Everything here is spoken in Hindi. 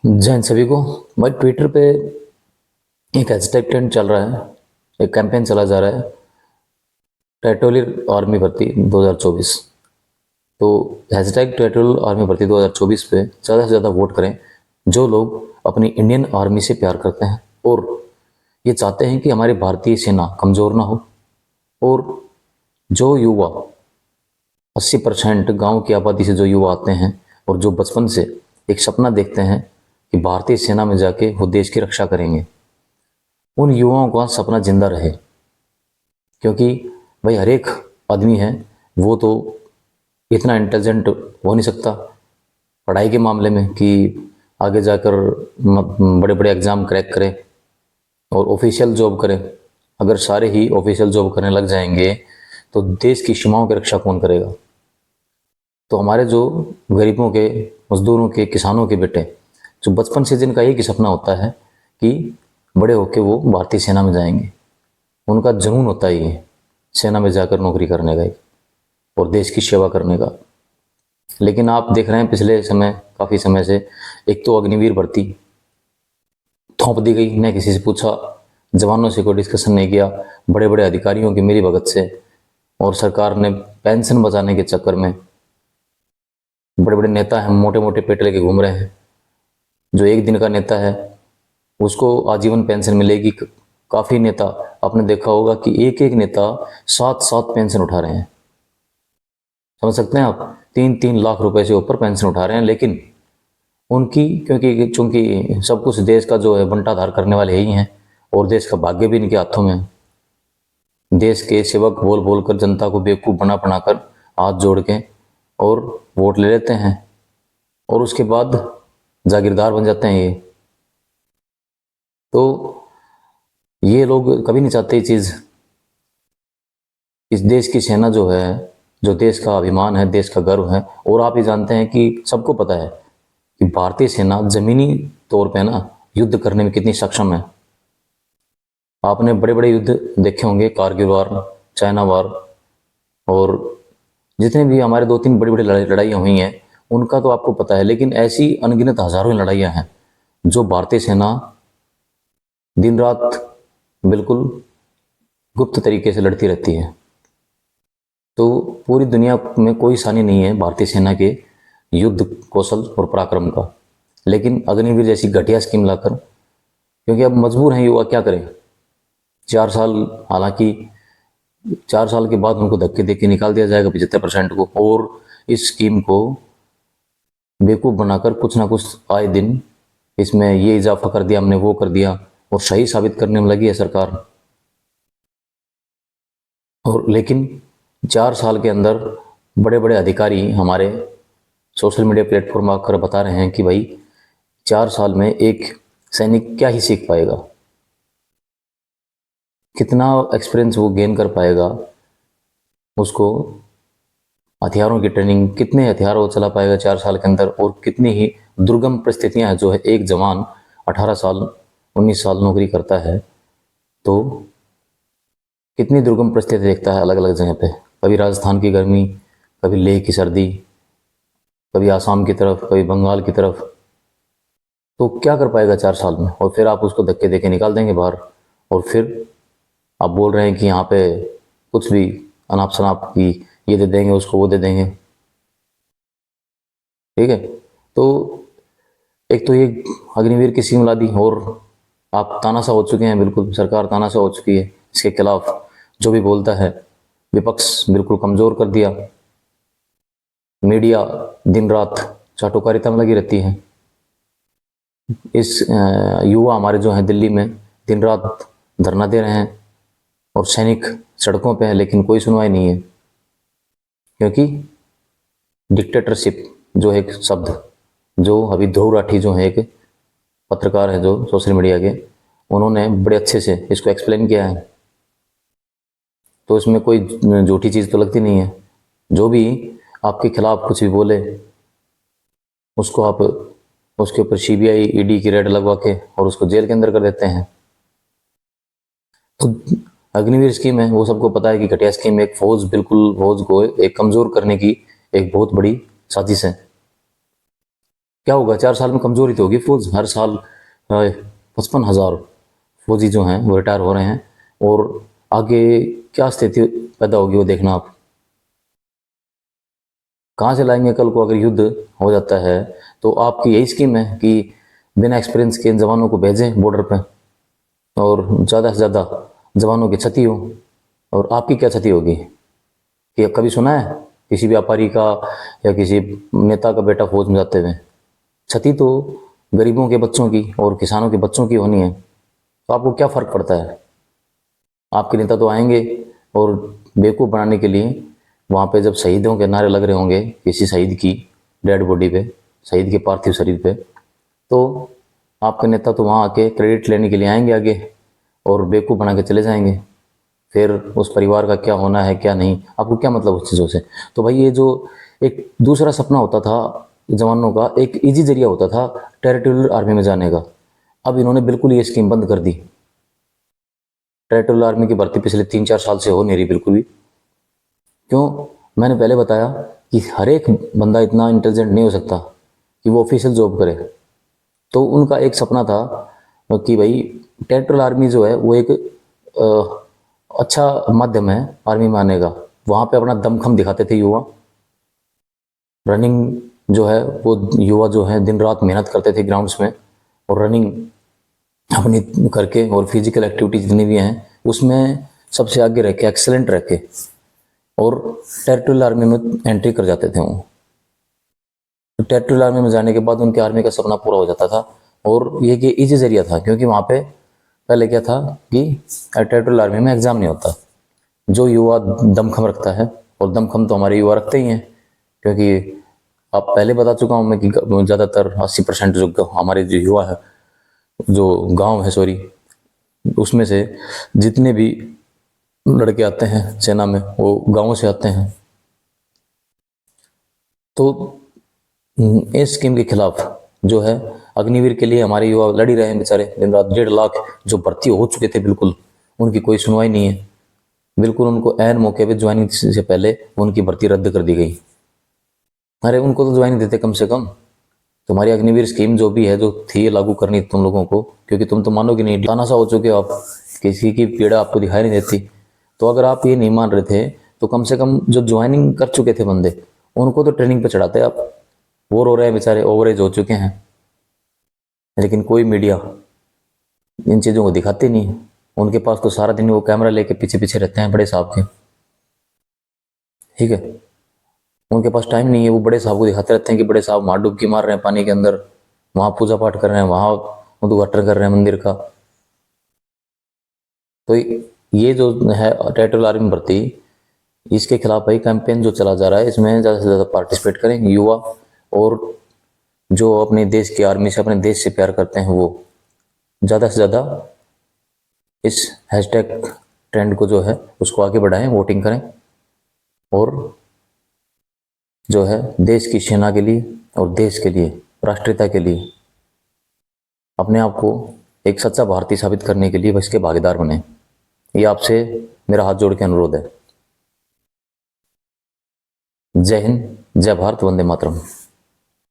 जय हिंद सभी को। भाई ट्विटर पे एक हैशटैग ट्रेंड चल रहा है, एक कैंपेन चला जा रहा है, टेरिटोरियल आर्मी भर्ती 2024। तो हैशटैग टेरिटोरियल आर्मी भर्ती 2024 पे ज़्यादा से ज़्यादा वोट करें जो लोग अपनी इंडियन आर्मी से प्यार करते हैं और ये चाहते हैं कि हमारी भारतीय सेना कमज़ोर ना हो। और जो युवा 80% गाँव की आबादी से जो युवा आते हैं और जो बचपन से एक सपना देखते हैं कि भारतीय सेना में जाके वो देश की रक्षा करेंगे, उन युवाओं का सपना जिंदा रहे। क्योंकि भाई हर एक आदमी है वो तो इतना इंटेलिजेंट हो नहीं सकता पढ़ाई के मामले में कि आगे जाकर बड़े बड़े एग्ज़ाम क्रैक करे और ऑफिशियल जॉब करे। अगर सारे ही ऑफिशियल जॉब करने लग जाएंगे तो देश की सीमाओं की रक्षा कौन करेगा। तो हमारे जो गरीबों के, मजदूरों के, किसानों के बेटे जो बचपन से जिनका एक ही सपना होता है कि बड़े होके वो भारतीय सेना में जाएंगे, उनका जुनून होता ही है सेना में जाकर नौकरी करने का और देश की सेवा करने का। लेकिन आप देख रहे हैं पिछले समय, काफ़ी समय से, एक तो अग्निवीर भर्ती थोप दी गई, न किसी से पूछा, जवानों से कोई डिस्कशन नहीं किया, बड़े बड़े अधिकारियों की मेरी भगत से, और सरकार ने पेंशन बचाने के चक्कर में बड़े बड़े नेता हैं मोटे मोटे पेट लेके घूम रहे हैं। जो एक दिन का नेता है उसको आजीवन पेंशन मिलेगी। काफ़ी नेता, आपने देखा होगा कि एक एक नेता 7-7 पेंशन उठा रहे हैं। समझ सकते हैं आप, 3-3 लाख रुपए से ऊपर पेंशन उठा रहे हैं। लेकिन उनकी, क्योंकि चूंकि सब कुछ देश का जो है बंटाधार करने वाले ही हैं और देश का भाग्य भी इनके हाथों में है। देश के सेवक बोल बोल कर जनता को बेवकूफ़ बना बनाकर हाथ जोड़ के और वोट ले लेते हैं और उसके बाद जागीरदार बन जाते हैं ये। तो ये लोग कभी नहीं चाहते ये चीज़। इस देश की सेना जो है, जो देश का अभिमान है, देश का गर्व है। और आप ये जानते हैं कि सबको पता है कि भारतीय सेना जमीनी तौर पे ना युद्ध करने में कितनी सक्षम है। आपने बड़े बड़े युद्ध देखे होंगे, कारगिल वार, चाइना वार, और जितने भी हमारे 2-3 बड़ी बड़ी लड़ाइयाँ हुई हैं उनका तो आपको पता है। लेकिन ऐसी अनगिनत हज़ारों लड़ाइयाँ हैं जो भारतीय सेना दिन रात बिल्कुल गुप्त तरीके से लड़ती रहती है। तो पूरी दुनिया में कोई सानी नहीं है भारतीय सेना के युद्ध कौशल और पराक्रम का। लेकिन अग्निवीर जैसी घटिया स्कीम लाकर, क्योंकि अब मजबूर हैं युवा, क्या करें। 4 साल, हालांकि 4 साल के बाद उनको धक्के दे के निकाल दिया जाएगा 75% को, और इस स्कीम को बेवकूफ़ बनाकर कुछ ना कुछ आए दिन इसमें ये इजाफा कर दिया, हमने वो कर दिया, और सही साबित करने में लगी है सरकार। और लेकिन 4 साल के अंदर बड़े बड़े अधिकारी हमारे सोशल मीडिया प्लेटफॉर्म आकर बता रहे हैं कि भाई 4 साल में एक सैनिक क्या ही सीख पाएगा, कितना एक्सपीरियंस वो गेन कर पाएगा, उसको हथियारों की ट्रेनिंग, कितने हथियार वो चला पाएगा 4 साल के अंदर, और कितनी ही दुर्गम परिस्थितियां हैं। जो है एक जवान 18 साल 19 साल नौकरी करता है तो कितनी दुर्गम परिस्थिति देखता है अलग अलग जगह पे। कभी राजस्थान की गर्मी, कभी लेह की सर्दी, कभी आसाम की तरफ, कभी बंगाल की तरफ। तो क्या कर पाएगा 4 साल में, और फिर आप उसको धक्के देके निकाल देंगे बाहर। और फिर आप बोल रहे हैं कि यहाँ पे कुछ भी अनाप शनाप की ये दे देंगे, उसको वो दे देंगे। ठीक है, तो एक तो ये अग्निवीर की स्कीम ला दी, और आप तानाशाह हो चुके हैं, बिल्कुल सरकार तानाशाह हो चुकी है। इसके खिलाफ जो भी बोलता है विपक्ष बिल्कुल कमज़ोर कर दिया। मीडिया दिन रात चाटुकारिता में लगी रहती है। इस युवा हमारे जो हैं दिल्ली में दिन रात धरना दे रहे हैं और सैनिक सड़कों पे हैं, लेकिन कोई सुनवाई नहीं है। क्योंकि डिक्टेटरशिप जो है एक शब्द, जो अभी ध्रुव राठी जो है एक पत्रकार है जो सोशल मीडिया के, उन्होंने बड़े अच्छे से इसको एक्सप्लेन किया है। तो इसमें कोई झूठी चीज़ तो लगती नहीं है। जो भी आपके खिलाफ कुछ भी बोले उसको आप उसके ऊपर सीबीआई ईडी की रेड लगवा के और उसको जेल के अंदर कर देते हैं। तो अग्निवीर स्कीम है, वो सबको पता है कि घटिया स्कीम, एक फौज, बिल्कुल फौज को एक कमज़ोर करने की एक बहुत बड़ी साजिश है। क्या होगा, 4 साल में कमजोरी तो होगी फौज। हर साल 55,000 फौजी जो हैं वो रिटायर हो रहे हैं, और आगे क्या स्थिति पैदा होगी वो देखना आप। कहाँ से लाएंगे कल को अगर युद्ध हो जाता है? तो आपकी यही स्कीम है कि बिना एक्सपीरियंस के इन जवानों को भेजें बॉर्डर पे, और ज़्यादा से ज़्यादा जवानों की क्षति हो। और आपकी क्या क्षति होगी? कि कभी सुना है किसी व्यापारी का या किसी नेता का बेटा फौज में जाते हुए? क्षति तो गरीबों के बच्चों की और किसानों के बच्चों की होनी है। तो आपको क्या फ़र्क पड़ता है? आपके नेता तो आएंगे और बेवकूफ़ बनाने के लिए वहाँ पे जब शहीदों के नारे लग रहे होंगे किसी शहीद की डेड बॉडी पे, शहीद के पार्थिव शरीर पे, तो आपके नेता तो वहाँ आके क्रेडिट लेने के लिए आएंगे आगे और बेवकूफ़ बना के चले जाएंगे। फिर उस परिवार का क्या होना है क्या नहीं, आपको क्या मतलब उस चीज़ों से? तो भाई ये जो एक दूसरा सपना होता था जवानों का, एक इजी जरिया होता था टेरिटोरियल आर्मी में जाने का, अब इन्होंने बिल्कुल ये स्कीम बंद कर दी। टेरिटोरियल आर्मी की भर्ती पिछले 3-4 साल से हो नहीं रही बिल्कुल भी। क्यों? मैंने पहले बताया कि हर एक बंदा इतना इंटेलिजेंट नहीं हो सकता कि वो ऑफिशियल जॉब करे। तो उनका एक सपना था कि भाई टेरिटोरियल आर्मी जो है वो एक अच्छा माध्यम है आर्मी में आने का। वहाँ पे अपना दमखम दिखाते थे युवा। रनिंग जो है वो युवा जो है दिन रात मेहनत करते थे ग्राउंड्स में, और रनिंग अपनी करके और फिजिकल एक्टिविटी जितनी भी हैं उसमें सबसे आगे रह के, एक्सेलेंट रह के, और टेरिटोरियल आर्मी में एंट्री कर जाते थे वो। तो टेरिटोरियल आर्मी में जाने के बाद उनके आर्मी का सपना पूरा हो जाता था। और ये कि इजी जरिया था, क्योंकि वहाँ पे पहले क्या था कि टेरिटोरियल आर्मी में एग्ज़ाम नहीं होता। जो युवा दमखम रखता है, और दमखम तो हमारे युवा रखते ही हैं, क्योंकि आप पहले बता चुका हूँ मैं कि ज़्यादातर 80% जो हमारे जो युवा है, जो गांव है सॉरी, उसमें से जितने भी लड़के आते हैं सेना में वो गाँव से आते हैं। तो इस स्कीम के खिलाफ जो है अग्निवीर के लिए हमारे युवा लड़ ही रहे हैं बेचारे दिन रात। 1.5 लाख जो भर्ती हो चुके थे, बिल्कुल उनकी कोई सुनवाई नहीं है। बिल्कुल उनको ऐन मौके पे ज्वाइनिंग से पहले उनकी भर्ती रद्द कर दी गई। अरे उनको तो ज्वाइनिंग देते कम से कम। तुम्हारी अग्निवीर स्कीम जो भी है जो थी लागू करनी तुम लोगों को, क्योंकि तुम तो मानोगे नहीं, तानाशाह हो चुके हो आप, किसी की पीड़ा आपको दिखाई नहीं देती। तो अगर आप ये नहीं मान रहे थे तो कम से कम जो ज्वाइनिंग कर चुके थे बंदे उनको तो ट्रेनिंग पे चढ़ाते आप। वो रो रहे हैं बेचारे, ओवरेज हो चुके हैं, लेकिन कोई मीडिया इन चीज़ों को दिखाती नहीं है। उनके पास तो सारा दिन वो कैमरा लेके पीछे पीछे रहते हैं बड़े साहब के, ठीक है। उनके पास टाइम नहीं है, वो बड़े साहब को दिखाते रहते हैं कि बड़े साहब वहाँ डुबकी मार रहे हैं पानी के अंदर, वहाँ पूजा पाठ कर रहे हैं, वहाँ उद्घाटन कर रहे हैं मंदिर का। तो ये जो है टेरिटोरियल आर्मी भर्ती, इसके खिलाफ भाई कैंपेन जो चला जा रहा है, इसमें ज़्यादा से ज़्यादा पार्टिसिपेट करें युवा, और जो अपने देश की आर्मी से, अपने देश से प्यार करते हैं, वो ज़्यादा से ज़्यादा इस हैशटैग ट्रेंड को जो है उसको आगे बढ़ाएं, वोटिंग करें, और जो है देश की सेना के लिए और देश के लिए, राष्ट्रीयता के लिए अपने आप को एक सच्चा भारतीय साबित करने के लिए बस के भागीदार बने। ये आपसे मेरा हाथ जोड़ के अनुरोध है। जय हिंद, जय भारत, वंदे मातरम।